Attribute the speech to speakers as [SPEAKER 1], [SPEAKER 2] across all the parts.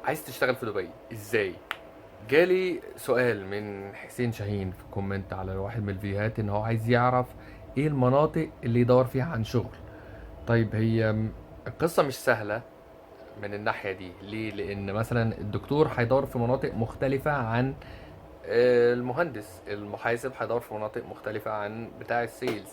[SPEAKER 1] عايز تشتغل في دبي ازاي؟ جالي سؤال من حسين شاهين في كومنت على واحد من الفيديوهات ان هو عايز يعرف ايه المناطق اللي يدور فيها عن شغل. طيب هي القصة مش سهلة من الناحية دي. ليه؟ لان مثلا الدكتور هيدور في مناطق مختلفة عن المهندس، المحاسب هيدور في مناطق مختلفة عن بتاع السيلز.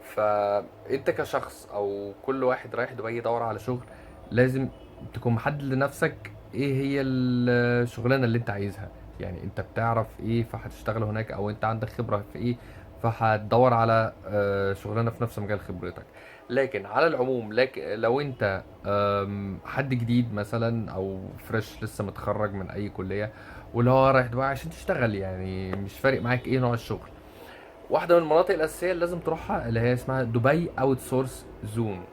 [SPEAKER 1] فانت كشخص او كل واحد رايح دبي يدور على شغل لازم تكون محدد لنفسك ايه هي الشغلانه اللي انت عايزها. يعني انت بتعرف ايه فهتشتغل هناك، او انت عندك خبره في ايه فهتدور على شغلانه في نفس مجال خبرتك. لكن على العموم، لو انت حد جديد مثلا او فريش لسه متخرج من اي كليه واللي هو رايح دبي عشان تشتغل، يعني مش فارق معاك ايه نوع الشغل، واحدة من المناطق الأساسية اللي لازم تروحها اللي هي اسمها دبي اوت سورس زون.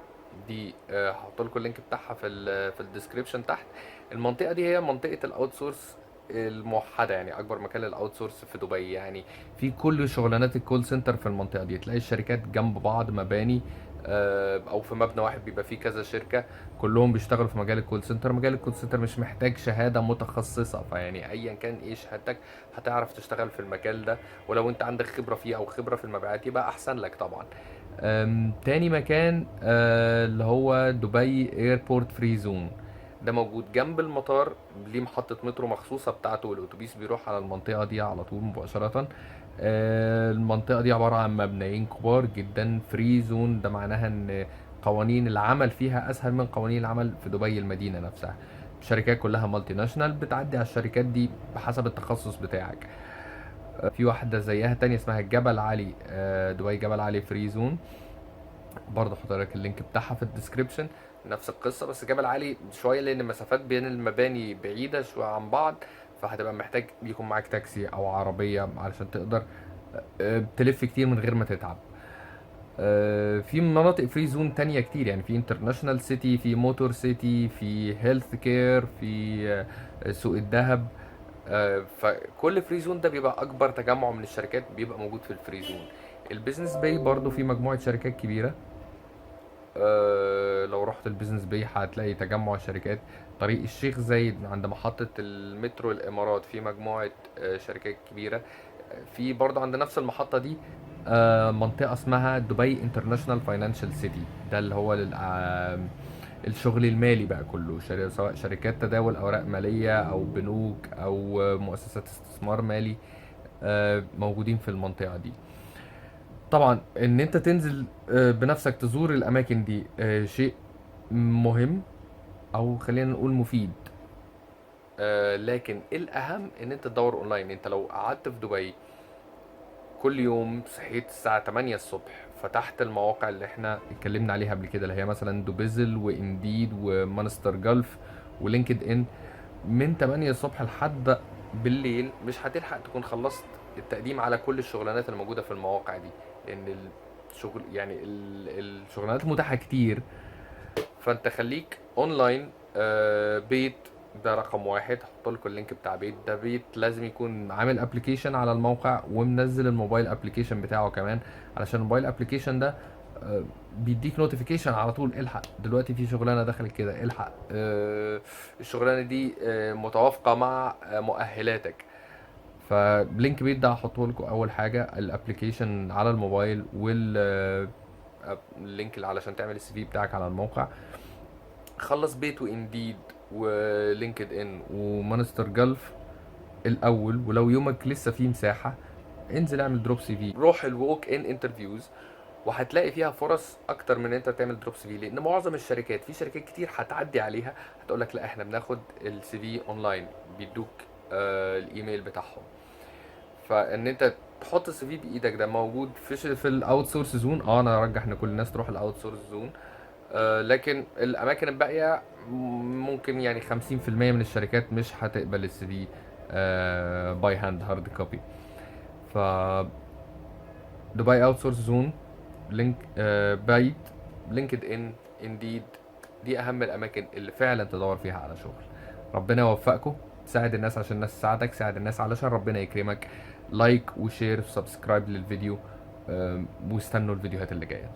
[SPEAKER 1] دي هحط لكم اللينك بتاعها في الديسكريبشن تحت. المنطقة دي هي منطقة الاوت سورس الموحدة، يعني أكبر مكان للاوت سورس في دبي. يعني في كل شغلانات الكول سنتر في المنطقة دي، تلاقي الشركات جنب بعض، مباني أو في مبنى واحد بيبقى فيه كذا شركة كلهم بيشتغلوا في مجال الكول سنتر. مجال الكول سنتر مش محتاج شهادة متخصصة، فيعني أيا كان إيه شهادتك هتعرف تشتغل في المجال ده. ولو انت عندك خبرة فيه او خبرة في المبيعات يبقى احسن لك طبعا. تاني مكان اللي هو دبي ايربورت فري زون. ده موجود جنب المطار، ليه محطة مترو مخصوصة بتاعته، والاتوبيس بيروح على المنطقة دي على طول مباشرة. المنطقة دي عبارة عن مبنيين كبار جدا. فري زون ده معناها ان قوانين العمل فيها اسهل من قوانين العمل في دبي المدينة نفسها. الشركات كلها مالتي ناشونال، بتعدي على الشركات دي بحسب التخصص بتاعك. في واحدة زيها تانية اسمها جبل علي، دبي جبل علي فري زون. برضه هحط لك اللينك بتاعها في الديسكريبشن. نفس القصة بس جبل علي شوية لأن المسافات بين المباني بعيدة شوية عن بعض، فهتبقى محتاج يكون معاك تاكسي أو عربية علشان تقدر تلف كتير من غير ما تتعب. في مناطق فري زون تانية كتير، يعني في انترناشونال سيتي، في موتور سيتي، في هيلث كير، في سوق الذهب. فكل فري زون ده بيبقى اكبر تجمع من الشركات بيبقى موجود في الفري زون. البيزنس باي برضو في مجموعة شركات كبيرة. لو رحت البيزنس باي هتلاقي تجمع شركات. طريق الشيخ زايد عند محطة المترو الامارات في مجموعة شركات كبيرة. في برضه عند نفس المحطة دي منطقة اسمها دبي انترناشونال فاينانشال سيتي. ده اللي هو الشغل المالي بقى كله، سواء شركات تداول اوراق مالية او بنوك او مؤسسات استثمار مالي موجودين في المنطقة دي. طبعا ان انت تنزل بنفسك تزور الاماكن دي شيء مهم، او خلينا نقول مفيد. لكن الاهم ان انت تدور اونلاين. انت لو قعدت في دبي كل يوم صحيت الساعة 8 الصبح، فتحت المواقع اللي احنا اتكلمنا عليها قبل كده اللي هي مثلا دوبيزل وانديد ومانستر جلف ولينكد ان، من 8 الصبح لحد بالليل مش هتلحق تكون خلصت التقديم على كل الشغلانات اللي موجودة في المواقع دي. لان الشغل يعني الشغلانات متاحة كتير. فانت خليك اونلاين. بيت ده رقم واحد. هحط لكم اللينك بتاع بيت. ده بيت لازم يكون عامل ابلكيشن على الموقع ومنزل الموبايل ابلكيشن بتاعه كمان، علشان الموبايل ابلكيشن ده بيديك نوتيفيكيشن على طول، الحق دلوقتي في شغلانه دخلت كده، الحق الشغلانه دي متوافقه مع مؤهلاتك. فلينك بيت ده هحطه لكم اول حاجه، الابلكيشن على الموبايل اللينك اللي علشان تعمل السي في بتاعك على الموقع. خلص بيت وانديد ولينكد ان ومانستر جلف الاول، ولو يومك لسه فيه مساحه انزل اعمل دروب سي في. روح الووك ان انترفيوز وهتلاقي فيها فرص اكتر من انت تعمل دروب سي في. لان معظم الشركات، في شركات كتير هتعدي عليها هتقول لك لا احنا بناخد السي في اونلاين، بيدوك الايميل بتاعهم. فان انت تحط السي في بايدك ده موجود في الاوت سورس زون. انا ارجح ان كل الناس تروح الاوت سورس زون. لكن الاماكن الباقيه ممكن يعني 50% من الشركات مش هتقبل السي في باي هاند هارد كوبي. ف دبي اوت سورس زون، لينك بايت، لينكد ان، انديد، دي اهم الاماكن اللي فعلا تدور فيها على شغل. ربنا يوفقكم. ساعد الناس عشان الناس تساعدك، ساعد الناس علشان ربنا يكرمك. لايك وشير وسبسكرايب للفيديو واستنوا الفيديوهات اللي جايه.